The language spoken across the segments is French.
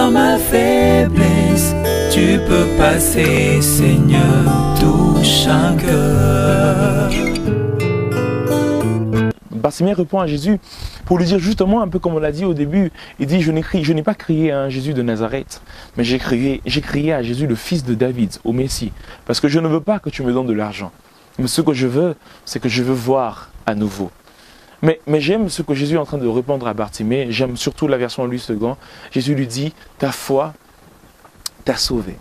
dans ma faiblesse, tu peux passer, Seigneur, touche un cœur. Bartimée répond à Jésus pour lui dire justement, un peu comme on l'a dit au début, il dit, je n'ai pas crié à un Jésus de Nazareth, mais j'ai crié à Jésus, le fils de David, au Messie, parce que je ne veux pas que tu me donnes de l'argent. Mais ce que je veux, c'est que je veux voir à nouveau. Mais j'aime ce que Jésus est en train de répondre à Bartimée, j'aime surtout la version Louis II. Jésus lui dit, ta foi t'a sauvé.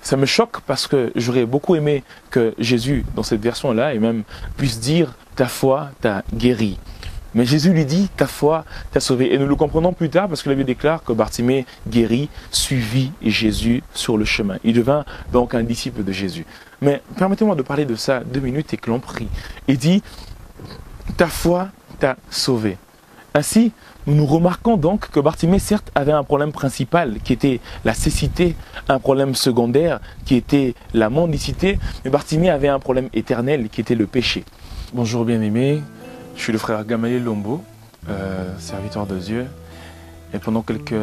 Ça me choque parce que j'aurais beaucoup aimé que Jésus, dans cette version-là, et même puisse dire, ta foi t'a guéri. Mais Jésus lui dit, ta foi t'a sauvé. Et nous le comprenons plus tard parce que la Bible déclare que Bartimée guérit, suivit Jésus sur le chemin. Il devint donc un disciple de Jésus. Mais permettez-moi de parler de ça 2 minutes et que l'on prie. Il dit, ta foi t'a sauvé. Ainsi, nous remarquons donc que Bartimée, certes, avait un problème principal qui était la cécité, un problème secondaire qui était la mendicité, mais Bartimée avait un problème éternel qui était le péché. Bonjour bien-aimés, je suis le frère Gamaliel Lombo, serviteur de Dieu. Et pendant quelques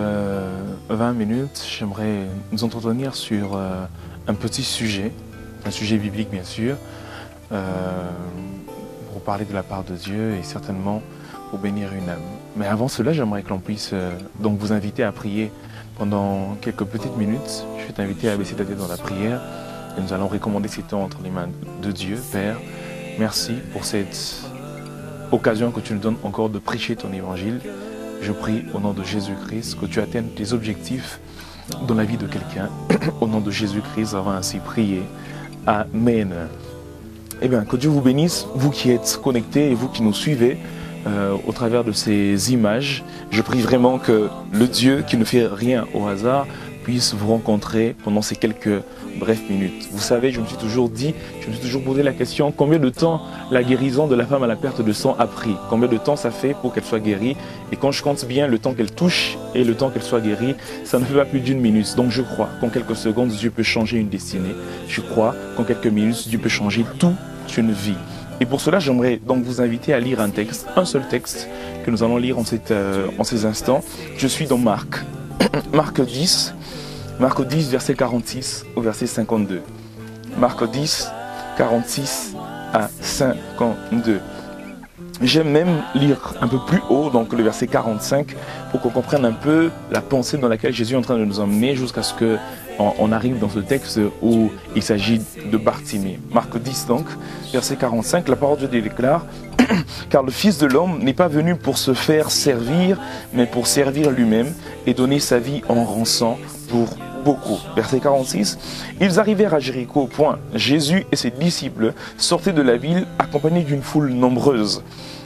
20 minutes, j'aimerais nous entretenir sur un petit sujet, un sujet biblique bien sûr, pour parler de la part de Dieu et certainement pour bénir une âme. Mais avant cela, j'aimerais que l'on puisse donc vous inviter à prier pendant quelques petites minutes. Je vais t'inviter à baisser ta tête dans la prière et nous allons recommander ces temps entre les mains de Dieu. Père, merci pour cette occasion que tu nous donnes encore de prêcher ton évangile. Je prie au nom de Jésus-Christ que tu atteignes tes objectifs dans la vie de quelqu'un. Au nom de Jésus-Christ, avons ainsi prié. Amen. Eh bien, que Dieu vous bénisse, vous qui êtes connectés et vous qui nous suivez au travers de ces images. Je prie vraiment que le Dieu qui ne fait rien au hasard puisse vous rencontrer pendant ces quelques brèves minutes. Vous savez, je me suis toujours posé la question, combien de temps la guérison de la femme à la perte de sang a pris? Combien de temps ça fait pour qu'elle soit guérie? Et quand je compte bien le temps qu'elle touche et le temps qu'elle soit guérie, ça ne fait pas plus d'1 minute. Donc je crois qu'en quelques secondes, Dieu peut changer une destinée. Je crois qu'en quelques minutes, Dieu peut changer toute une vie. Et pour cela, j'aimerais donc vous inviter à lire un texte, un seul texte que nous allons lire en ces instants. Je suis dans Marc. Marc 10, verset 46 au verset 52. Marc 10, 46 à 52. J'aime même lire un peu plus haut, donc le verset 45, pour qu'on comprenne un peu la pensée dans laquelle Jésus est en train de nous emmener jusqu'à ce qu'on arrive dans ce texte où il s'agit de Bartimée. Marc 10 donc, verset 45, la parole de Dieu déclare « Car le Fils de l'homme n'est pas venu pour se faire servir, mais pour servir lui-même et donner sa vie en rançon pour beaucoup. » Verset 46, ils arrivèrent à Jéricho, point. Jésus et ses disciples sortaient de la ville accompagnés d'une foule nombreuse.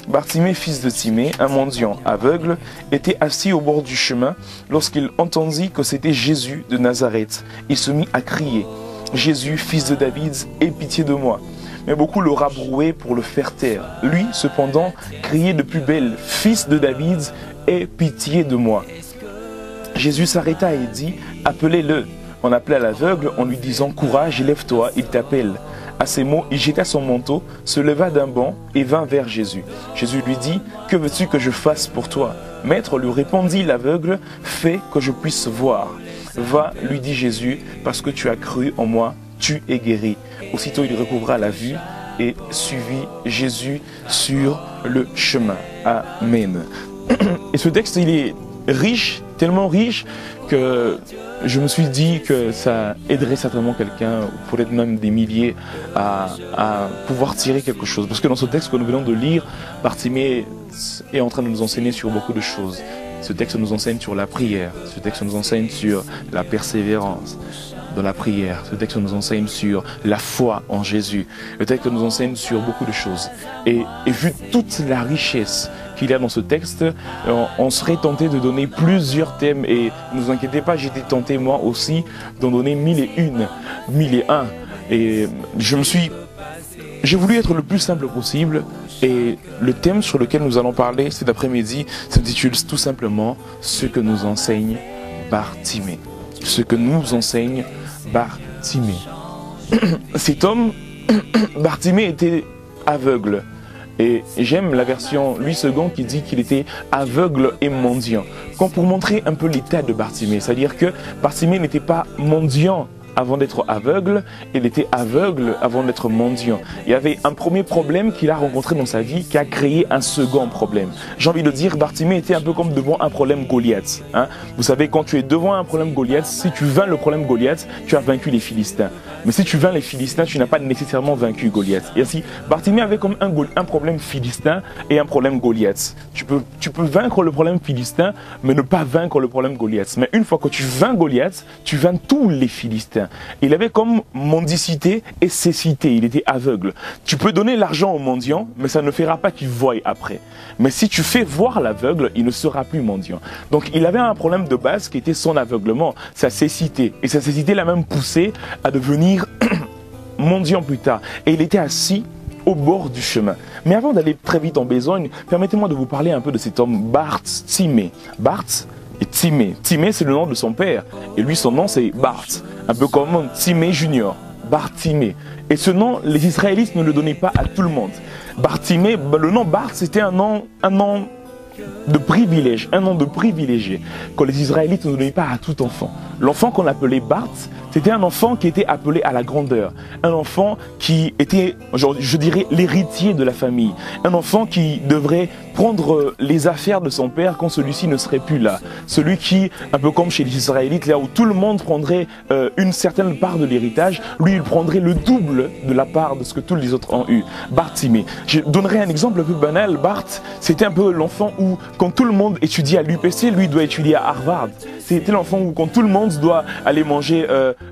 Bartimée, fils de Timée, un mendiant aveugle, était assis au bord du chemin lorsqu'il entendit que c'était Jésus de Nazareth. Il se mit à crier « Jésus, fils de David, aie pitié de moi !» Mais beaucoup le rabrouaient pour le faire taire. Lui, cependant, criait de plus belle « Fils de David, aie pitié de moi !» Jésus s'arrêta et dit « Appelez-le !» On appela l'aveugle en lui disant « Courage, élève-toi, il t'appelle !» À ces mots, il jeta son manteau, se leva d'un bond et vint vers Jésus. Jésus lui dit « Que veux-tu que je fasse pour toi ?» Maître, lui répondit l'aveugle, « Fais que je puisse voir. » Va, lui dit Jésus, parce que tu as cru en moi, tu es guéri. Aussitôt il recouvra la vue et suivit Jésus sur le chemin. Amen. Et ce texte, il est riche, tellement riche que je me suis dit que ça aiderait certainement quelqu'un, ou peut-être même des milliers, à pouvoir tirer quelque chose. Parce que dans ce texte que nous venons de lire, Bartimée est en train de nous enseigner sur beaucoup de choses. Ce texte nous enseigne sur la prière, ce texte nous enseigne sur la persévérance dans la prière, ce texte nous enseigne sur la foi en Jésus, le texte nous enseigne sur beaucoup de choses. Et vu toute la richesse qu'il y a dans ce texte, on serait tenté de donner plusieurs thèmes. Et ne vous inquiétez pas, j'étais tenté moi aussi d'en donner 1001. Et j'ai voulu être le plus simple possible. Et le thème sur lequel nous allons parler cet après-midi s'intitule tout simplement « Ce que nous enseigne Bartimée ». Ce que nous enseigne Bartimée. Cet homme, Bartimée, était aveugle. Et j'aime la version Louis II qui dit qu'il était aveugle et mendiant. Comme pour montrer un peu l'état de Bartimée. C'est-à-dire que Bartimée n'était pas mendiant avant d'être aveugle, il était aveugle avant d'être mendiant. Il y avait un premier problème qu'il a rencontré dans sa vie qui a créé un second problème. J'ai envie de dire, Bartimée était un peu comme devant un problème Goliath. Hein? Vous savez, quand tu es devant un problème Goliath, si tu vaincs le problème Goliath, tu as vaincu les Philistins. Mais si tu vaincs les Philistins, tu n'as pas nécessairement vaincu Goliath. Et ainsi, Bartimée avait comme un problème philistin et un problème Goliath. Tu peux vaincre le problème philistin, mais ne pas vaincre le problème Goliath. Mais une fois que tu vaincs Goliath, tu vaincs tous les Philistins. Il avait comme mendicité et cécité, il était aveugle. Tu peux donner l'argent au mendiant, mais ça ne fera pas qu'il voie après. Mais si tu fais voir l'aveugle, il ne sera plus mendiant. Donc il avait un problème de base qui était son aveuglement, sa cécité. Et sa cécité l'a même poussé à devenir mendiant plus tard. Et il était assis au bord du chemin. Mais avant d'aller très vite en besogne, permettez-moi de vous parler un peu de cet homme Bartimée. Et Timée. Timée, c'est le nom de son père. Et lui, son nom, c'est Bart. Un peu comme Timée Junior. Bartimée. Et ce nom, les Israélites ne le donnaient pas à tout le monde. Bartimée, le nom Bart, c'était un nom de privilège, un nom de privilégié que les Israélites ne donnaient pas à tout enfant. L'enfant qu'on appelait Bart, c'était un enfant qui était appelé à la grandeur, un enfant qui était, je dirais, l'héritier de la famille, un enfant qui devrait prendre les affaires de son père quand celui-ci ne serait plus là, celui qui, un peu comme chez les Israélites, là où tout le monde prendrait une certaine part de l'héritage, lui il prendrait le double de la part de ce que tous les autres ont eu. Bartimée. Je donnerai un exemple un peu banal. Bart, c'était un peu l'enfant où quand tout le monde étudie à l'UPC, lui doit étudier à Harvard. C'était l'enfant où quand tout le monde doit aller manger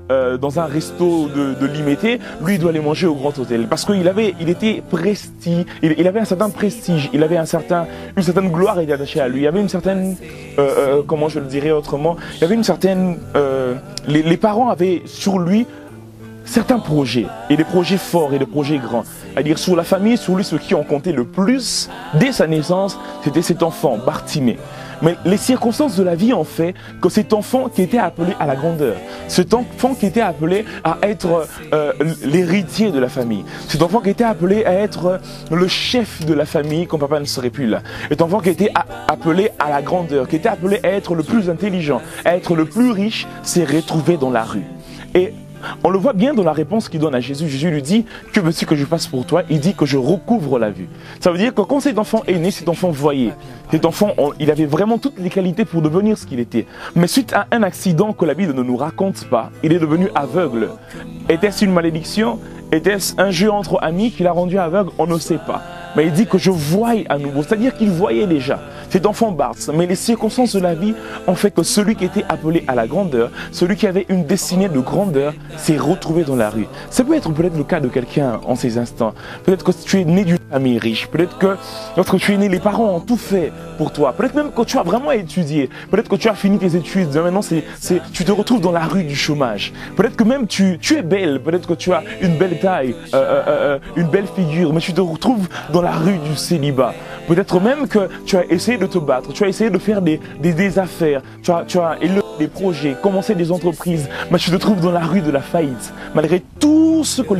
dans un resto de limité, lui il doit aller manger au Grand Hôtel. Parce qu'il était prestige, il avait un certain prestige, il avait une certaine gloire était attachée à lui. Il y avait une certaine, comment je le dirais autrement, il y avait une certaine, les parents avaient sur lui certains projets, et des projets forts et des projets grands. C'est-à-dire sur la famille, sur lui, ce qui en comptait le plus dès sa naissance, c'était cet enfant, Bartimée. Mais les circonstances de la vie ont fait que cet enfant qui était appelé à la grandeur, cet enfant qui était appelé à être l'héritier de la famille, cet enfant qui était appelé à être le chef de la famille quand papa ne serait plus là, cet enfant qui était appelé à la grandeur, qui était appelé à être le plus intelligent, à être le plus riche, s'est retrouvé dans la rue. Et on le voit bien dans la réponse qu'il donne à Jésus. Jésus lui dit, que veux-tu que je fasse pour toi? Il dit que je recouvre la vue. Ça veut dire que quand cet enfant est né, cet enfant voyait. Cet enfant, il avait vraiment toutes les qualités pour devenir ce qu'il était. Mais suite à un accident que la Bible ne nous raconte pas, il est devenu aveugle. Était-ce une malédiction? Était-ce un jeu entre amis qui l'a rendu aveugle? On ne sait pas. Mais il dit que je voyais à nouveau, c'est-à-dire qu'il voyait déjà. Cet enfant Bart, mais les circonstances de la vie ont fait que celui qui était appelé à la grandeur, celui qui avait une destinée de grandeur, s'est retrouvé dans la rue. Ça peut être peut-être le cas de quelqu'un en ces instants. Peut-être que tu es né d'une famille riche, peut-être que lorsque tu es né, les parents ont tout fait pour toi. Peut-être même que tu as vraiment étudié, peut-être que tu as fini tes études, maintenant tu te retrouves dans la rue du chômage. Peut-être que même tu es belle, peut-être que tu as une belle taille, une belle figure, mais tu te retrouves dans la rue du célibat. Peut-être même que tu as essayé de te battre, tu as essayé de faire des affaires, tu as élevé des projets, commencé des entreprises, mais tu te trouves dans la rue de la faillite. Malgré tout ce que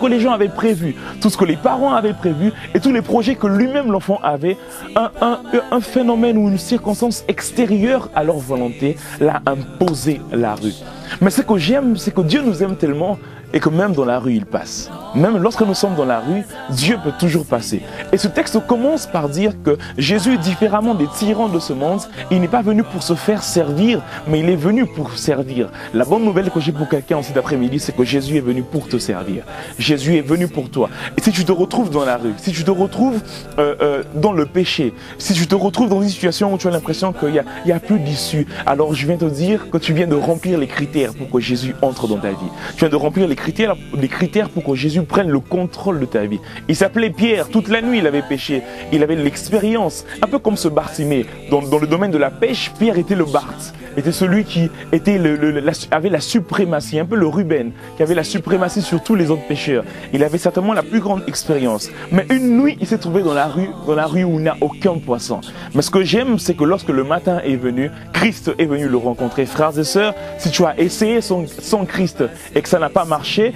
les gens avaient prévu, tout ce que les parents avaient prévu et tous les projets que lui-même l'enfant avait, un phénomène ou une circonstance extérieure à leur volonté l'a imposé la rue. Mais ce que j'aime, c'est que Dieu nous aime tellement et que même dans la rue, il passe. Même lorsque nous sommes dans la rue, Dieu peut toujours passer. Et ce texte commence par dire que Jésus, différemment des tyrans de ce monde, il n'est pas venu pour se faire servir, mais il est venu pour servir. La bonne nouvelle que j'ai pour quelqu'un en cet après-midi, c'est que Jésus est venu pour te servir. Jésus est venu pour toi. Et si tu te retrouves dans la rue, si tu te retrouves dans le péché, si tu te retrouves dans une situation où tu as l'impression qu'il n'y a plus d'issue, alors je viens te dire que tu viens de remplir les critères pour que Jésus entre dans ta vie. Tu viens de remplir les critères pour que Jésus prenne le contrôle de ta vie. Il s'appelait Pierre, toute la nuit il avait péché, il avait l'expérience, un peu comme ce Bartimée. Dans le domaine de la pêche, Pierre était le Bart, était celui qui était avait la suprématie, un peu le Ruben, qui avait la suprématie sur tous les autres pêcheurs. Il avait certainement la plus grande expérience. Mais une nuit, il s'est trouvé dans la rue où il n'y a aucun poisson. Mais ce que j'aime, c'est que lorsque le matin est venu, Christ est venu le rencontrer. Frères et sœurs, si tu as essayé sans Christ et que ça n'a pas marché, péché,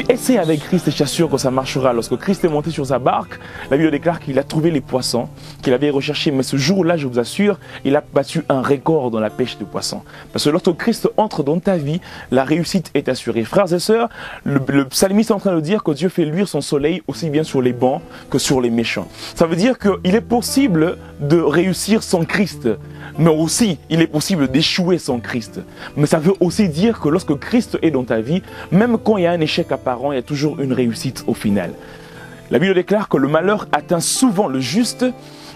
essaie avec Christ et je t'assure que ça marchera. Lorsque Christ est monté sur sa barque, la Bible déclare qu'il a trouvé les poissons, qu'il avait recherché. Mais ce jour-là, je vous assure, il a battu un record dans la pêche de poissons. Parce que lorsque Christ entre dans ta vie, la réussite est assurée. Frères et sœurs, le psalmiste est en train de dire que Dieu fait luire son soleil aussi bien sur les bons que sur les méchants. Ça veut dire qu'il est possible de réussir sans Christ, mais aussi il est possible d'échouer sans Christ. Mais ça veut aussi dire que lorsque Christ est dans ta vie, même quand il y a un échec apparent, il y a toujours une réussite au final. La Bible déclare que le malheur atteint souvent le juste,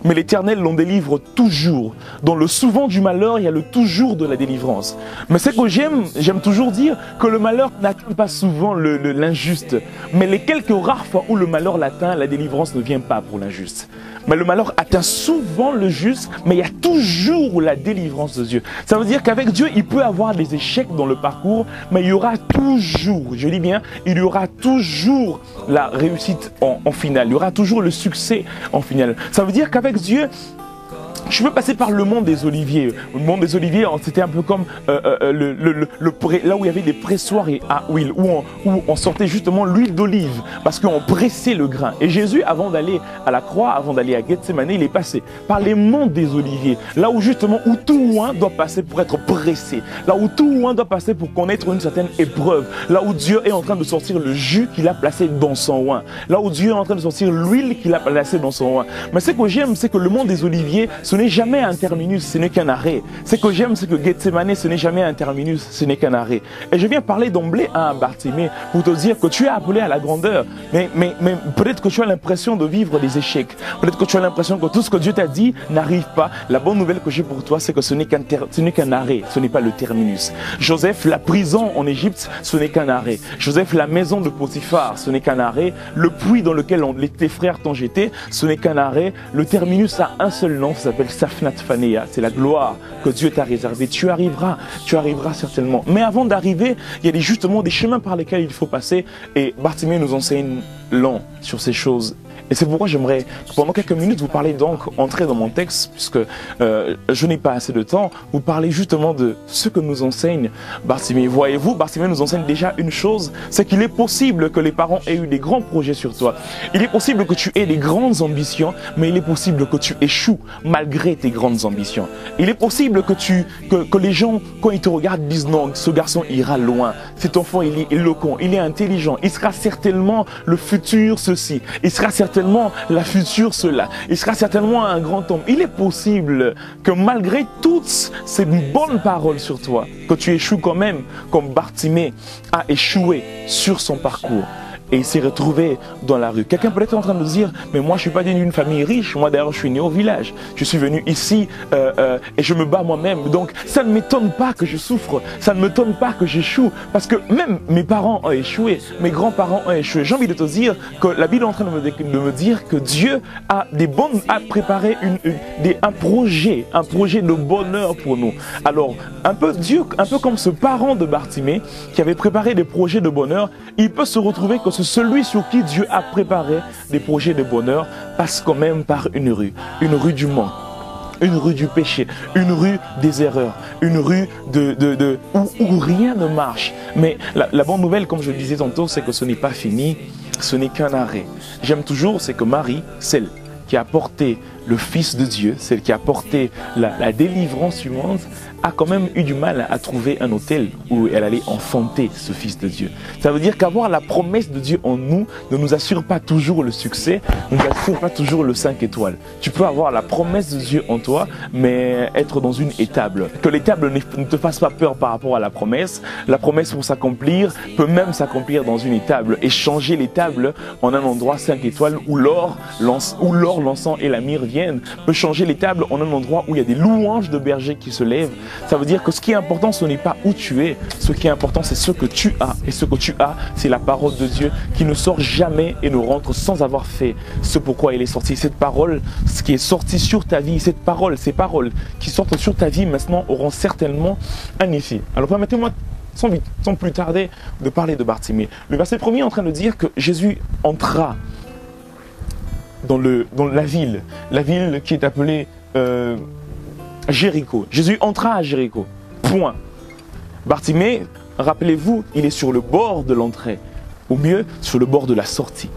mais l'Éternel l'en délivre toujours. Dans le souvent du malheur, il y a le toujours de la délivrance. Mais c'est que j'aime toujours dire que le malheur n'atteint pas souvent l'injuste. Mais les quelques rares fois où le malheur l'atteint, la délivrance ne vient pas pour l'injuste. Mais le malheur atteint souvent le juste, mais il y a toujours la délivrance de Dieu. Ça veut dire qu'avec Dieu, il peut avoir des échecs dans le parcours, mais il y aura toujours, je dis bien, il y aura toujours la réussite en finale. Il y aura toujours le succès en finale. Ça veut dire qu'avec Dieu, je peux passer par le monde des oliviers. Le monde des oliviers, c'était un peu comme là où il y avait des pressoirs à huile, où on sortait justement l'huile d'olive, parce qu'on pressait le grain. Et Jésus, avant d'aller à la croix, avant d'aller à Gethsémani, il est passé par les monts des oliviers, là où justement, où tout oint doit passer pour être pressé, là où tout oint doit passer pour connaître une certaine épreuve, là où Dieu est en train de sortir le jus qu'il a placé dans son oint, là où Dieu est en train de sortir l'huile qu'il a placée dans son oint. Mais ce que j'aime, c'est que le monde des oliviers, ce n'est jamais un terminus, ce n'est qu'un arrêt. Ce que j'aime, c'est que Gethsémani, ce n'est jamais un terminus, ce n'est qu'un arrêt. Et je viens parler d'emblée à Bartimée pour te dire que tu es appelé à la grandeur, mais peut-être que tu as l'impression de vivre des échecs. Peut-être que tu as l'impression que tout ce que Dieu t'a dit n'arrive pas. La bonne nouvelle que j'ai pour toi, c'est que ce n'est qu'un arrêt, ce n'est pas le terminus. Joseph, la prison en Égypte, ce n'est qu'un arrêt. Joseph, la maison de Potiphar, ce n'est qu'un arrêt. Le puits dans lequel tes frères t'ont jeté, ce n'est qu'un arrêt. Le terminus a un seul nom, ça s'appelle Safnat Phanéa. C'est la gloire que Dieu t'a réservée. Tu arriveras certainement. Mais avant d'arriver, il y a justement des chemins par lesquels il faut passer. Et Bartimée nous enseigne long sur ces choses. Et c'est pourquoi j'aimerais, pendant quelques minutes, vous parler donc, entrer dans mon texte, puisque je n'ai pas assez de temps, vous parler justement de ce que nous enseigne Bartimée. Voyez-vous, Bartimée nous enseigne déjà une chose, c'est qu'il est possible que les parents aient eu des grands projets sur toi. Il est possible que tu aies des grandes ambitions, mais il est possible que tu échoues malgré tes grandes ambitions. Il est possible que les gens, quand ils te regardent, disent non, ce garçon ira loin, cet enfant il est éloquent, il est intelligent, il sera certainement le futur ceci, il sera certainement la future cela, il sera certainement un grand homme. Il est possible que malgré toutes ces bonnes paroles sur toi, que tu échoues quand même, comme Bartimée a échoué sur son parcours. Et il s'est retrouvé dans la rue. Quelqu'un peut être en train de dire, mais moi je suis pas né d'une famille riche, moi d'ailleurs je suis né au village. Je suis venu ici et je me bats moi-même. Donc ça ne m'étonne pas que je souffre, ça ne m'étonne pas que j'échoue, parce que même mes parents ont échoué, mes grands-parents ont échoué. J'ai envie de te dire que la Bible est en train de me dire que Dieu a préparé un projet de bonheur pour nous. Alors Dieu, un peu comme ce parent de Bartimée qui avait préparé des projets de bonheur, il peut se retrouver que celui sur qui Dieu a préparé des projets de bonheur passe quand même par une rue du manque, une rue du péché, une rue des erreurs, une rue où rien ne marche. Mais la bonne nouvelle, comme je le disais tantôt, c'est que ce n'est pas fini, ce n'est qu'un arrêt. J'aime toujours, c'est que Marie, celle qui a porté le Fils de Dieu, celle qui a porté la délivrance du monde, a quand même eu du mal à trouver un hôtel où elle allait enfanter ce Fils de Dieu. Ça veut dire qu'avoir la promesse de Dieu en nous ne nous assure pas toujours le succès, ne nous assure pas toujours le 5 étoiles. Tu peux avoir la promesse de Dieu en toi, mais être dans une étable. Que l'étable ne te fasse pas peur par rapport à la promesse. La promesse pour s'accomplir peut même s'accomplir dans une étable et changer l'étable en un endroit 5 étoiles où l'or, l'encens et la myrrhe viennent, peut changer l'étable en un endroit où il y a des louanges de bergers qui se lèvent. Ça veut dire que ce qui est important, ce n'est pas où tu es. Ce qui est important, c'est ce que tu as. Et ce que tu as, c'est la parole de Dieu qui ne sort jamais et ne rentre sans avoir fait ce pourquoi il est sorti. Cette parole, ce qui est sorti sur ta vie, ces paroles qui sortent sur ta vie maintenant auront certainement un effet. Alors permettez-moi, sans plus tarder, de parler de Bartimée. Le verset 1er est en train de dire que Jésus entra dans la ville qui est appelée Jéricho. Jésus entra à Jéricho. Point. Bartimée, rappelez-vous, il est sur le bord de l'entrée, ou mieux, sur le bord de la sortie.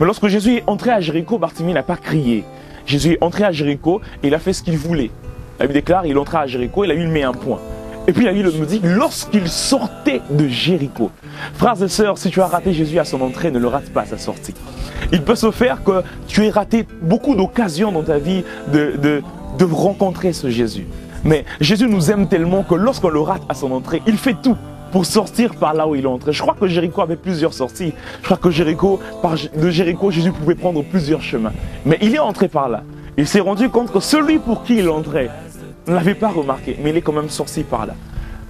Mais lorsque Jésus est entré à Jéricho, Bartimée n'a pas crié. Jésus est entré à Jéricho et il a fait ce qu'il voulait. La Bible déclare, il entra à Jéricho et il met un point. Et puis la Bible nous dit, lorsqu'il sortait de Jéricho. Frères et sœurs, si tu as raté Jésus à son entrée, ne le rate pas à sa sortie. Il peut se faire que tu aies raté beaucoup d'occasions dans ta vie de rencontrer ce Jésus. Mais Jésus nous aime tellement que lorsqu'on le rate à son entrée, il fait tout pour sortir par là où il est entré. Je crois que Jéricho avait plusieurs sorties. Je crois que de Jéricho, Jésus pouvait prendre plusieurs chemins. Mais il est entré par là. Il s'est rendu compte que celui pour qui il entrait ne l'avait pas remarqué, mais il est quand même sorti par là.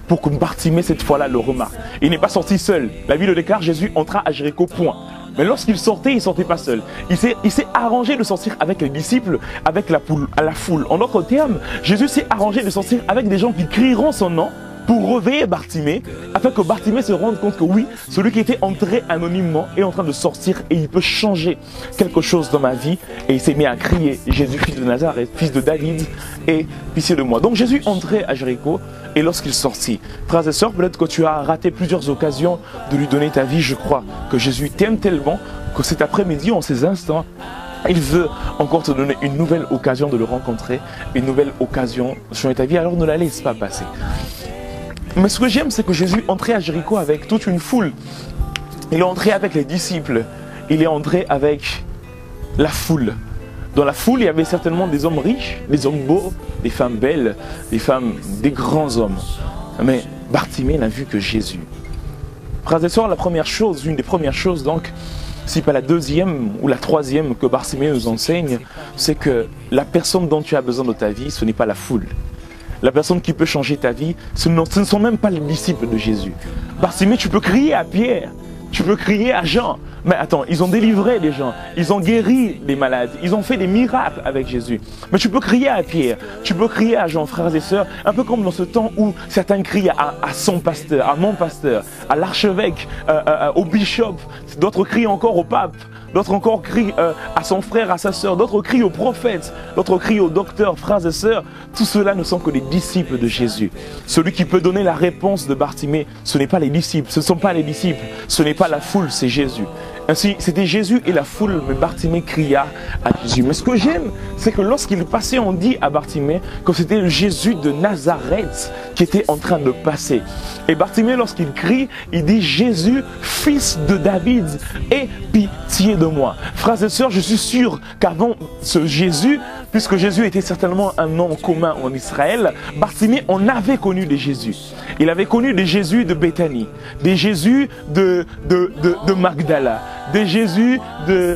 Pour que Bartimée, cette fois-là, le remarque. Il n'est pas sorti seul. La Bible déclare, Jésus entra à Jéricho, point. Mais lorsqu'il sortait, il ne sortait pas seul. Il s'est arrangé de sortir avec les disciples, avec la foule. En d'autres termes, Jésus s'est arrangé de sortir avec des gens qui crieront son nom pour réveiller Bartimée, afin que Bartimée se rende compte que oui, celui qui était entré anonymement est en train de sortir et il peut changer quelque chose dans ma vie. Et il s'est mis à crier, Jésus, fils de Nazareth, fils de David, et pitié de moi. Donc Jésus entrait à Jéricho et lorsqu'il sortit, frères et sœurs, peut-être que tu as raté plusieurs occasions de lui donner ta vie. Je crois que Jésus t'aime tellement que cet après-midi, en ces instants, il veut encore te donner une nouvelle occasion de le rencontrer, une nouvelle occasion de changer ta vie, alors ne la laisse pas passer. Mais ce que j'aime, c'est que Jésus entrait à Jéricho avec toute une foule. Il est entré avec les disciples. Il est entré avec la foule. Dans la foule, il y avait certainement des hommes riches, des hommes beaux, des femmes belles, des grands hommes. Mais Bartimée n'a vu que Jésus. Frères et sœurs, une des premières choses donc, si pas la deuxième ou la troisième que Bartimée nous enseigne, c'est que la personne dont tu as besoin de ta vie, ce n'est pas la foule. La personne qui peut changer ta vie, ce ne sont même pas les disciples de Jésus. Bartimée, tu peux crier à Pierre, tu peux crier à Jean. Mais attends, ils ont délivré les gens, ils ont guéri les malades, ils ont fait des miracles avec Jésus. Mais tu peux crier à Pierre, tu peux crier à Jean, frères et sœurs, un peu comme dans ce temps où certains crient à son pasteur, à mon pasteur, à l'archevêque, au bishop, d'autres crient encore au pape. D'autres encore crient à son frère, à sa sœur, d'autres crient au prophète, d'autres crient au docteur, frères et sœurs. Tout cela ne sont que des disciples de Jésus. Celui qui peut donner la réponse de Bartimée, ce n'est pas les disciples, ce ne sont pas les disciples, ce n'est pas la foule, c'est Jésus. Ainsi, c'était Jésus et la foule, mais Bartimée cria à Jésus. Mais ce que j'aime, c'est que lorsqu'il passait, on dit à Bartimée que c'était le Jésus de Nazareth qui était en train de passer. Et Bartimée, lorsqu'il crie, il dit « Jésus, fils de David, aie pitié de moi ». Frères et sœurs, je suis sûr qu'avant ce Jésus, puisque Jésus était certainement un nom commun en Israël, Bartimée en avait connu des Jésus. Il avait connu des Jésus de Béthanie, des Jésus de Magdala, des Jésus de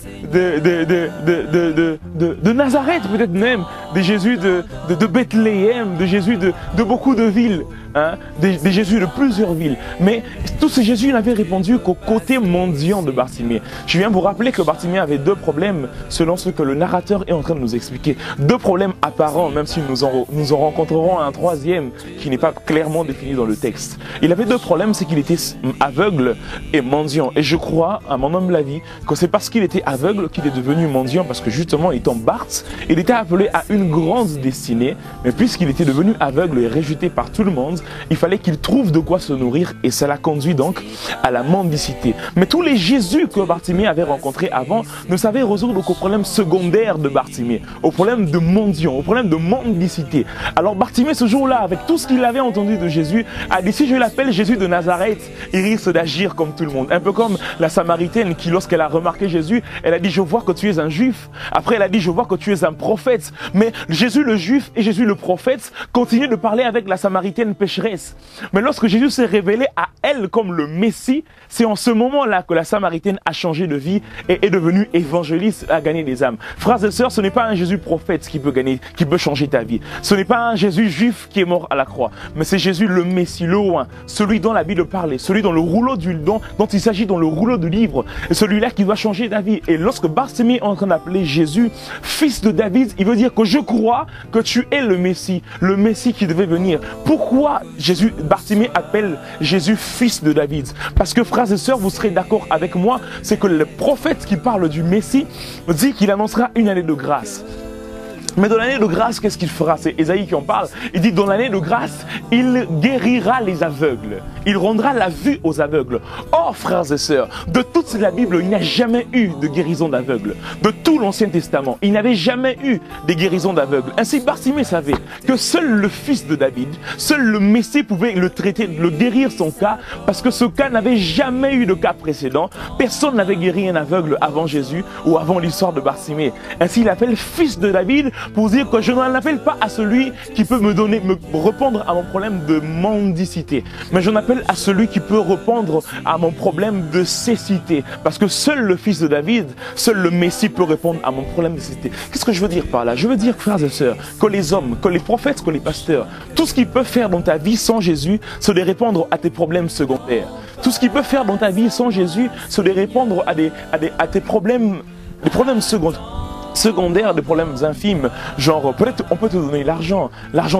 Nazareth peut-être même, des Jésus de Bethléem, des Jésus de beaucoup de villes, hein, des Jésus de plusieurs villes. Mais tous ces Jésus n'avaient répondu qu'au côté mendiant de Bartimée. Je viens vous rappeler que Bartimée avait deux problèmes, selon ce que le narrateur est en train de nous expliquer. Deux problèmes apparents, même si nous en rencontrerons un troisième qui n'est pas clairement défini dans le texte. Il avait deux problèmes, c'est qu'il était aveugle et mendiant. Et je crois, à mon homme la vie, que c'est parce qu'il était aveugle qu'il est devenu mendiant, parce que justement, étant Barth, il était appelé à une grande destinée, mais puisqu'il était devenu aveugle et rejeté par tout le monde, il fallait qu'il trouve de quoi se nourrir, et cela conduit donc à la mendicité. Mais tous les Jésus que Bartimée avait rencontrés avant ne savaient résoudre qu'au problème secondaire de Bartimée, au problème de mendiant, au problème de mendicité. Alors Bartimée, ce jour-là, avec tout ce qu'il avait entendu de Jésus, a dit, si je l'appelle Jésus de Nazareth, il risque d'agir comme tout le monde. Un peu comme la Samaritaine qui, lorsqu'elle a remarqué Jésus, elle a dit, je vois que tu es un juif. Après, elle a dit, je vois que tu es un prophète. Mais Jésus le juif et Jésus le prophète continuent de parler avec la Samaritaine pécheresse. Mais lorsque Jésus s'est révélé à elle comme le Messie, c'est en ce moment-là que la Samaritaine a changé de vie et est devenue évangéliste, a gagné des âmes. Frères et sœurs, ce n'est pas un Jésus prophète qui peut changer ta vie. Ce n'est pas un Jésus juif qui est mort à la croix, mais c'est Jésus le Messie, le oint, celui dont la Bible parlait, celui dont le rouleau dont il s'agit dans le rouleau du livre, et celui-là qui va changer ta vie. Et lorsque Bartimée est en train d'appeler Jésus fils de David, il veut dire que je crois que tu es le Messie qui devait venir. Pourquoi Bartimée appelle Jésus fils de David? Parce que frères et sœurs, vous serez d'accord avec moi, c'est que le prophète qui parle du Messie dit qu'il annoncera une année de grâce. Mais dans l'année de grâce, qu'est-ce qu'il fera? C'est Ésaïe qui en parle. Il dit, dans l'année de grâce, il guérira les aveugles. Il rendra la vue aux aveugles. Or, frères et sœurs, de toute la Bible, il n'y a jamais eu de guérison d'aveugles. De tout l'Ancien Testament, il n'y avait jamais eu de guérison d'aveugles. Ainsi, Bartimée savait que seul le fils de David, seul le Messie pouvait le traiter, le guérir son cas, parce que ce cas n'avait jamais eu de cas précédent. Personne n'avait guéri un aveugle avant Jésus ou avant l'histoire de Bartimée. Ainsi, il appelle fils de David pour dire que je n'en appelle pas à celui qui peut me répondre à mon problème de mendicité, mais j'en appelle à celui qui peut répondre à mon problème de cécité, parce que seul le fils de David, seul le Messie peut répondre à mon problème de cécité. Qu'est-ce que je veux dire par là? Je veux dire, frères et sœurs, que les hommes, que les prophètes, que les pasteurs, tout ce qu'ils peuvent faire dans ta vie sans Jésus, c'est de répondre à tes problèmes secondaires. Tout ce qu'ils peuvent faire dans ta vie sans Jésus, c'est de répondre à tes problèmes, des problèmes secondaires, des problèmes infimes, genre peut-être on peut te donner l'argent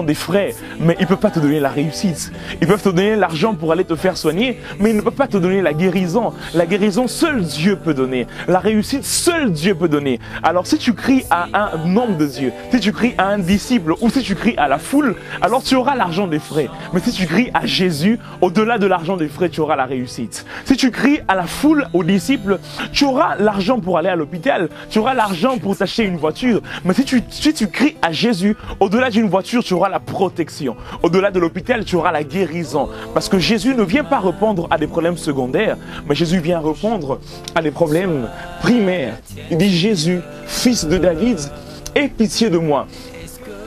des frais, mais ils ne peuvent pas te donner la réussite. Ils peuvent te donner l'argent pour aller te faire soigner, mais ils ne peuvent pas te donner la guérison. La guérison, seul Dieu peut donner. La réussite, seul Dieu peut donner. Alors si tu cries à un homme de Dieu, si tu cries à un disciple, ou si tu cries à la foule, alors tu auras l'argent des frais. Mais si tu cries à Jésus, au-delà de l'argent des frais, tu auras la réussite. Si tu cries à la foule, aux disciples, tu auras l'argent pour aller à l'hôpital, tu auras l'argent pour t'acheter une voiture. Mais si tu cries à Jésus, au-delà d'une voiture, tu auras la protection. Au-delà de l'hôpital, tu auras la guérison. Parce que Jésus ne vient pas répondre à des problèmes secondaires, mais Jésus vient répondre à des problèmes primaires. Il dit, Jésus, fils de David, aie pitié de moi.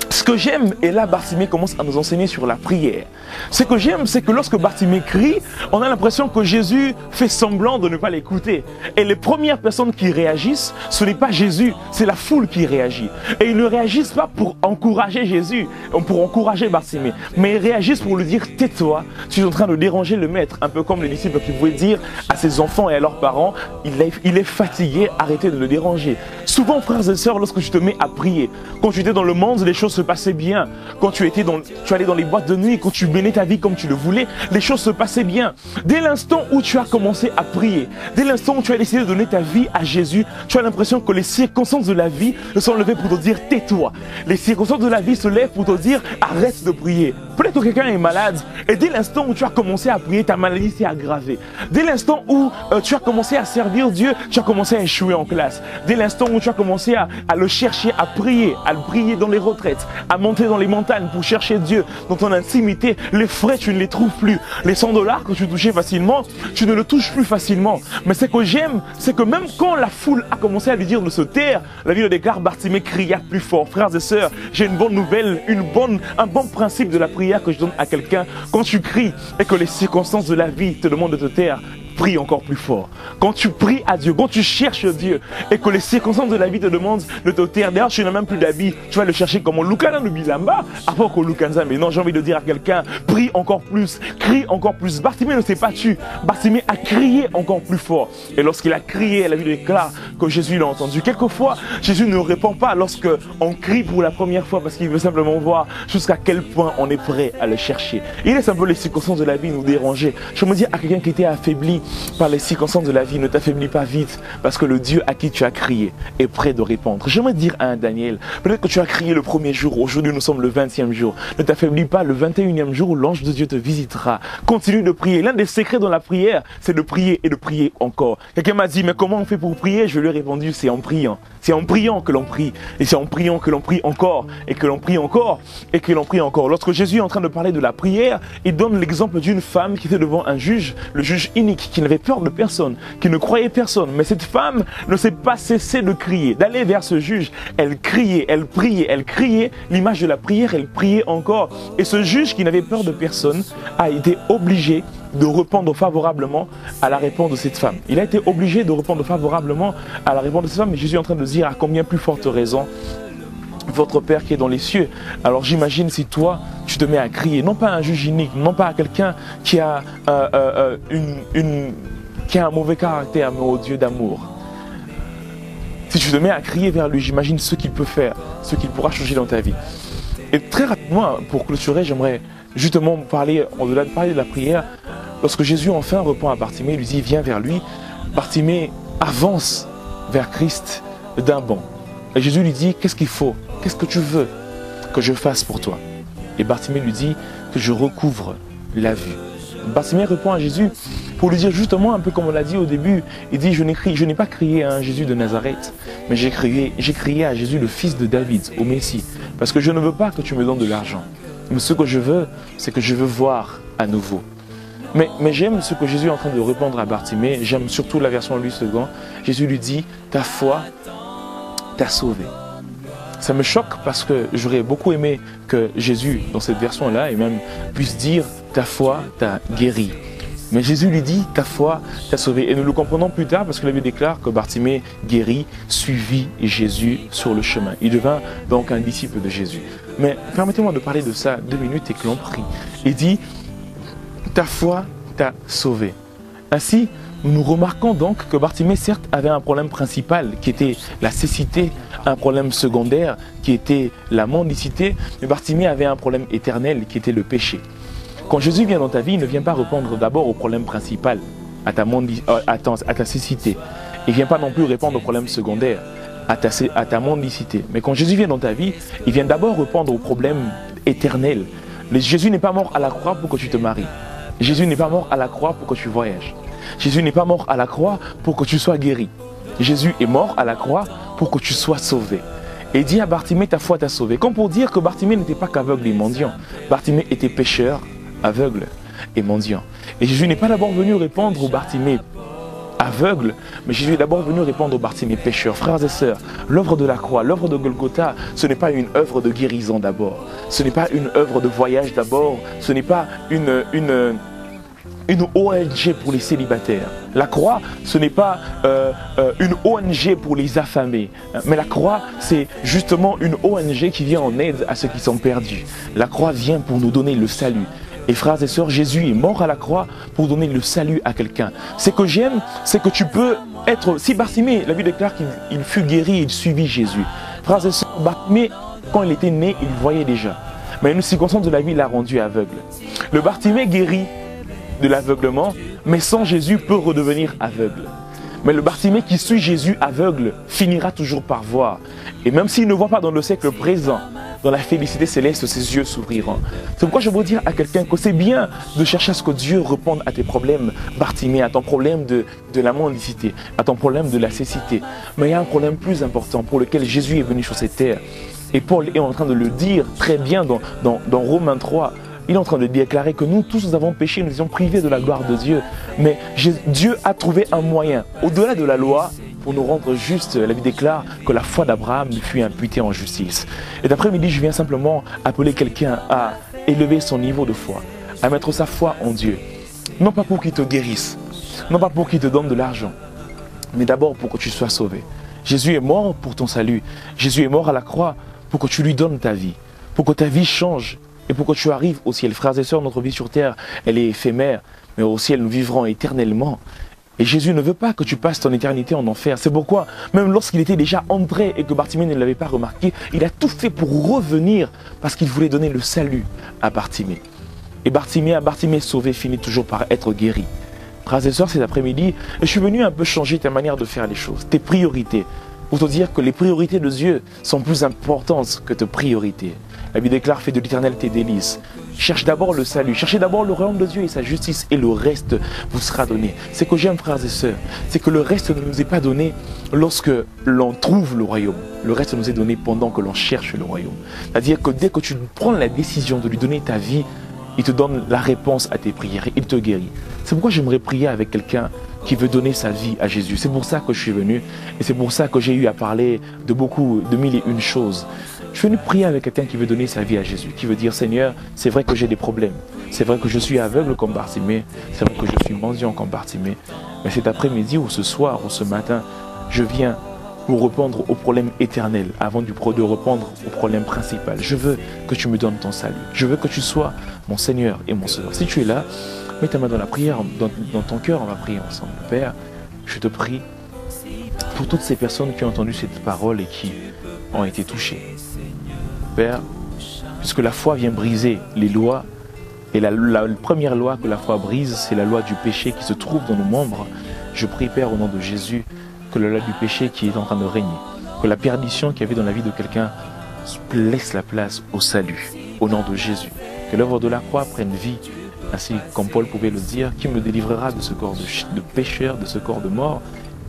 Ce que j'aime, et là Bartimée commence à nous enseigner sur la prière. Ce que j'aime, c'est que lorsque Bartimée crie, on a l'impression que Jésus fait semblant de ne pas l'écouter. Et les premières personnes qui réagissent, ce n'est pas Jésus, c'est la foule qui réagit. Et ils ne réagissent pas pour encourager Jésus, pour encourager Bartimée, mais ils réagissent pour lui dire, tais-toi, tu es en train de déranger le maître. Un peu comme les disciples qui pouvaient dire à ses enfants et à leurs parents, il est fatigué, arrêtez de le déranger. Souvent, frères et sœurs, lorsque tu te mets à prier, quand tu étais dans le monde, les choses se passaient bien. Quand tu allais dans les boîtes de nuit, quand tu menais ta vie comme tu le voulais, les choses se passaient bien. Dès l'instant où tu as commencé à prier, dès l'instant où tu as décidé de donner ta vie à Jésus, tu as l'impression que les circonstances de la vie se sont levées pour te dire tais-toi. Les circonstances de la vie se lèvent pour te dire arrête de prier. Peut-être que quelqu'un est malade et dès l'instant où tu as commencé à prier, ta maladie s'est aggravée. Dès l'instant où tu as commencé à servir Dieu, tu as commencé à échouer en classe. Dès l'instant où tu as commencé à le chercher, à le prier dans les retraites, à monter dans les montagnes pour chercher Dieu dans ton intimité, les frais, tu ne les trouves plus. Les 100 $ que tu touchais facilement, tu ne le touches plus facilement. Mais ce que j'aime, c'est que même quand la foule a commencé à lui dire de se taire, la Bible déclare, Bartimée cria plus fort. Frères et sœurs, j'ai une bonne nouvelle, un bon principe de la prière que je donne à quelqu'un. Quand tu cries et que les circonstances de la vie te demandent de te taire, prie encore plus fort. Quand tu pries à Dieu, quand tu cherches Dieu et que les circonstances de la vie te demandent de te taire, d'ailleurs tu n'as même plus d'habit, tu vas le chercher comme un Lukana de Bilamba, avant qu'au Lukanza. Mais non, j'ai envie de dire à quelqu'un, prie encore plus, crie encore plus. Bartimée ne s'est pas tué, Bartimée a crié encore plus fort. Et lorsqu'il a crié, la Bible déclare que Jésus l'a entendu. Quelquefois, Jésus ne répond pas lorsque on crie pour la première fois parce qu'il veut simplement voir jusqu'à quel point on est prêt à le chercher. Il laisse un peu les circonstances de la vie nous déranger. Je me dis à quelqu'un qui était affaibli par les circonstances de la vie, ne t'affaiblis pas vite, parce que le Dieu à qui tu as crié est prêt de répondre. J'aimerais dire à un Daniel, peut-être que tu as crié le premier jour, aujourd'hui nous sommes le 20e jour, ne t'affaiblis pas, le 21e jour où l'ange de Dieu te visitera. Continue de prier. L'un des secrets dans la prière, c'est de prier et de prier encore. Quelqu'un m'a dit, mais comment on fait pour prier? Je lui ai répondu, c'est en priant. C'est en priant que l'on prie, et c'est en priant que l'on prie encore, et que l'on prie encore, et que l'on prie encore. Lorsque Jésus est en train de parler de la prière, il donne l'exemple d'une femme qui était devant un juge, le juge inique, qui n'avait peur de personne, qui ne croyait personne. Mais cette femme ne s'est pas cessée de crier, d'aller vers ce juge. Elle criait, elle priait, elle criait. L'image de la prière, elle priait encore. Et ce juge qui n'avait peur de personne a été obligé de répondre favorablement à la réponse de cette femme. Il a été obligé de répondre favorablement à la réponse de cette femme. Mais Jésus est en train de dire à combien plus forte raison votre Père qui est dans les cieux. Alors j'imagine si toi, tu te mets à crier, non pas à un juge unique, non pas à quelqu'un qui a un mauvais caractère, mais au Dieu d'amour. Si tu te mets à crier vers lui, j'imagine ce qu'il peut faire, ce qu'il pourra changer dans ta vie. Et très rapidement, pour clôturer, j'aimerais justement parler, au-delà de parler de la prière, lorsque Jésus enfin répond à Bartimée, il lui dit, viens vers lui. Bartimée avance vers Christ d'un bond. Et Jésus lui dit, qu'est-ce qu'il faut qu'est-ce que tu veux que je fasse pour toi? Et Bartimée lui dit que je recouvre la vue. Bartimée répond à Jésus pour lui dire justement, un peu comme on l'a dit au début, il dit, je n'ai pas crié à un Jésus de Nazareth, mais j'ai crié à Jésus, le fils de David, au Messie, parce que je ne veux pas que tu me donnes de l'argent. Mais ce que je veux, c'est que je veux voir à nouveau. Mais j'aime ce que Jésus est en train de répondre à Bartimée, j'aime surtout la version Louis II. Jésus lui dit, ta foi t'a sauvé. Ça me choque parce que j'aurais beaucoup aimé que Jésus, dans cette version-là, et même puisse dire, ta foi t'a guéri. Mais Jésus lui dit, ta foi t'a sauvé. Et nous le comprenons plus tard parce que la Bible déclare que Bartimée guérit, suivit Jésus sur le chemin. Il devint donc un disciple de Jésus. Mais permettez-moi de parler de ça 2 minutes et que l'on prie. Il dit, ta foi t'a sauvé. Ainsi, nous remarquons donc que Bartimée, certes, avait un problème principal qui était la cécité, un problème secondaire qui était la mendicité, mais Bartimée avait un problème éternel qui était le péché. Quand Jésus vient dans ta vie, il ne vient pas répondre d'abord au problème principal, à ta cécité. Il ne vient pas non plus répondre au problème secondaire, à ta mendicité. Mais quand Jésus vient dans ta vie, il vient d'abord répondre au problème éternel. Jésus n'est pas mort à la croix pour que tu te maries. Jésus n'est pas mort à la croix pour que tu voyages. Jésus n'est pas mort à la croix pour que tu sois guéri. Jésus est mort à la croix pour que tu sois sauvé. Et il dit à Bartimée, ta foi t'a sauvé. Comme pour dire que Bartimée n'était pas qu'aveugle et mendiant. Bartimée était pécheur, aveugle et mendiant. Et Jésus n'est pas d'abord venu répondre au Bartimée aveugle, mais Jésus est d'abord venu répondre au Bartimée pécheur. Frères et sœurs, l'œuvre de la croix, l'œuvre de Golgotha, ce n'est pas une œuvre de guérison d'abord. Ce n'est pas une œuvre de voyage d'abord. Ce n'est pas une ONG pour les célibataires. La croix, ce n'est pas une ONG pour les affamés. Mais la croix, c'est justement une ONG qui vient en aide à ceux qui sont perdus. La croix vient pour nous donner le salut. Et frères et sœurs, Jésus est mort à la croix pour donner le salut à quelqu'un. Ce que j'aime, c'est que tu peux être... Si Bartimée, la Bible déclare qu'il fut guéri, il suivit Jésus. Frères et sœurs, Bartimée, quand il était né, il voyait déjà. Mais une circonstance de la vie l'a rendu aveugle. Le Bartimée guéri de l'aveuglement, mais sans Jésus peut redevenir aveugle. Mais le Bartimée qui suit Jésus aveugle finira toujours par voir. Et même s'il ne voit pas dans le siècle présent, dans la félicité céleste, ses yeux s'ouvriront. C'est pourquoi je veux dire à quelqu'un que c'est bien de chercher à ce que Dieu réponde à tes problèmes, Bartimée, à ton problème de la mendicité, à ton problème de la cécité. Mais il y a un problème plus important pour lequel Jésus est venu sur cette terre. Et Paul est en train de le dire très bien dans Romains 3. Il est en train de déclarer que nous tous nous avons péché, nous étions privés de la gloire de Dieu. Mais Dieu a trouvé un moyen, au-delà de la loi, pour nous rendre justes. La Bible déclare que la foi d'Abraham lui fut imputée en justice. Et d'après-midi, je viens simplement appeler quelqu'un à élever son niveau de foi, à mettre sa foi en Dieu. Non pas pour qu'il te guérisse, non pas pour qu'il te donne de l'argent, mais d'abord pour que tu sois sauvé. Jésus est mort pour ton salut. Jésus est mort à la croix pour que tu lui donnes ta vie, pour que ta vie change. Et pour que tu arrives au ciel. Frères et sœurs, notre vie sur terre, elle est éphémère, mais au ciel, nous vivrons éternellement. Et Jésus ne veut pas que tu passes ton éternité en enfer. C'est pourquoi, même lorsqu'il était déjà entré et que Bartimée ne l'avait pas remarqué, il a tout fait pour revenir parce qu'il voulait donner le salut à Bartimée. Et Bartimée sauvé finit toujours par être guéri. Frères et sœurs, cet après-midi, je suis venu un peu changer ta manière de faire les choses, tes priorités, pour te dire que les priorités de Dieu sont plus importantes que tes priorités. La Bible déclare, fais de l'Éternel tes délices. Cherche d'abord le salut, cherchez d'abord le royaume de Dieu et sa justice et le reste vous sera donné. C'est que j'aime, frères et sœurs, c'est que le reste ne nous est pas donné lorsque l'on trouve le royaume. Le reste nous est donné pendant que l'on cherche le royaume. C'est-à-dire que dès que tu prends la décision de lui donner ta vie, il te donne la réponse à tes prières, il te guérit. C'est pourquoi j'aimerais prier avec quelqu'un qui veut donner sa vie à Jésus. C'est pour ça que je suis venu et c'est pour ça que j'ai eu à parler de mille et une choses. Je suis venu prier avec quelqu'un qui veut donner sa vie à Jésus, qui veut dire, Seigneur, c'est vrai que j'ai des problèmes. C'est vrai que je suis aveugle comme Bartimée. C'est vrai que je suis mendiant comme Bartimée. Mais cet après-midi ou ce soir ou ce matin, je viens pour répondre au problème éternel avant de répondre au problème principal. Je veux que tu me donnes ton salut. Je veux que tu sois mon Seigneur et mon Sauveur. Si tu es là, mets ta main dans la prière, dans ton cœur, on va prier ensemble. Père, je te prie pour toutes ces personnes qui ont entendu cette parole et qui ont été touchées. Père, puisque la foi vient briser les lois, et la première loi que la foi brise, c'est la loi du péché qui se trouve dans nos membres. Je prie, Père, au nom de Jésus, que la loi du péché qui est en train de régner, que la perdition qu'il y avait dans la vie de quelqu'un laisse la place au salut, au nom de Jésus. Que l'œuvre de la croix prenne vie, ainsi comme Paul pouvait le dire, qui me délivrera de ce corps de pécheur, de ce corps de mort.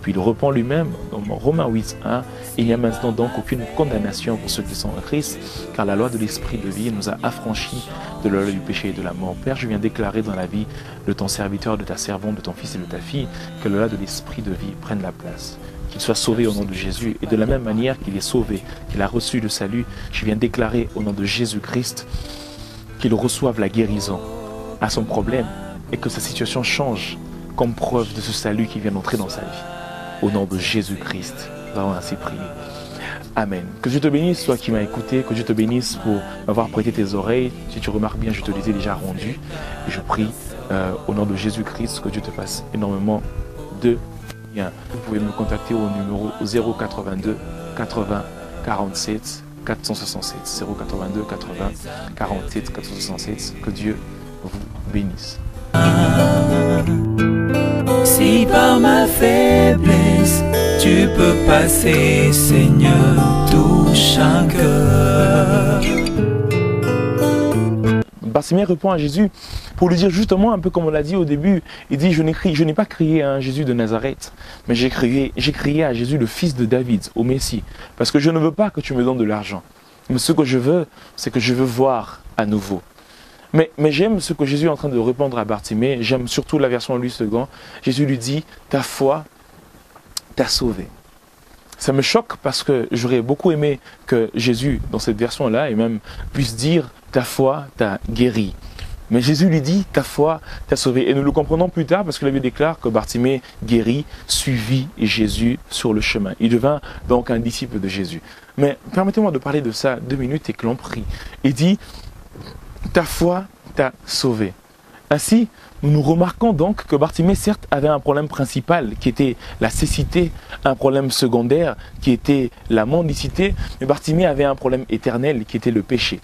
Puis il reprend lui-même dans Romains 8:1, il n'y a maintenant donc aucune condamnation pour ceux qui sont en Christ, car la loi de l'esprit de vie nous a affranchis de la loi du péché et de la mort. Père, je viens déclarer dans la vie de ton serviteur, de ta servante, de ton fils et de ta fille, que la loi de l'esprit de vie prenne la place. Qu'il soit sauvé au nom de Jésus, et de la même manière qu'il est sauvé, qu'il a reçu le salut, je viens déclarer au nom de Jésus-Christ qu'il reçoive la guérison à son problème et que sa situation change comme preuve de ce salut qui vient d'entrer dans sa vie. Au nom de Jésus-Christ, nous avons ainsi prié. Amen. Que Dieu te bénisse, toi qui m'as écouté, que Dieu te bénisse pour m'avoir prêté tes oreilles. Si tu remarques bien, je te les ai déjà rendues. Et je prie au nom de Jésus-Christ que Dieu te fasse énormément de bien. Vous pouvez me contacter au numéro 082 80 47 467. 082 80 47 467. Que Dieu vous bénisse. Si par ma faiblesse tu peux passer, Seigneur, touche un cœur. Bartimée répond à Jésus pour lui dire justement un peu comme on l'a dit au début. Il dit, je n'ai pas crié à un Jésus de Nazareth, mais j'ai crié à Jésus le fils de David, au Messie, parce que je ne veux pas que tu me donnes de l'argent. Mais ce que je veux, c'est que je veux voir à nouveau. Mais j'aime ce que Jésus est en train de répondre à Bartimée. J'aime surtout la version Louis II. Jésus lui dit, ta foi t'a sauvé. Ça me choque parce que j'aurais beaucoup aimé que Jésus, dans cette version-là, et même puisse dire, ta foi t'a guéri. Mais Jésus lui dit, ta foi t'a sauvé. Et nous le comprenons plus tard parce que la Bible déclare que Bartimée guérit, suivit Jésus sur le chemin. Il devint donc un disciple de Jésus. Mais permettez-moi de parler de ça 2 minutes et que l'on prie. Il dit, ta foi t'a sauvé. Ainsi, nous remarquons donc que Bartimée, certes, avait un problème principal qui était la cécité, un problème secondaire qui était la mendicité, mais Bartimée avait un problème éternel qui était le péché.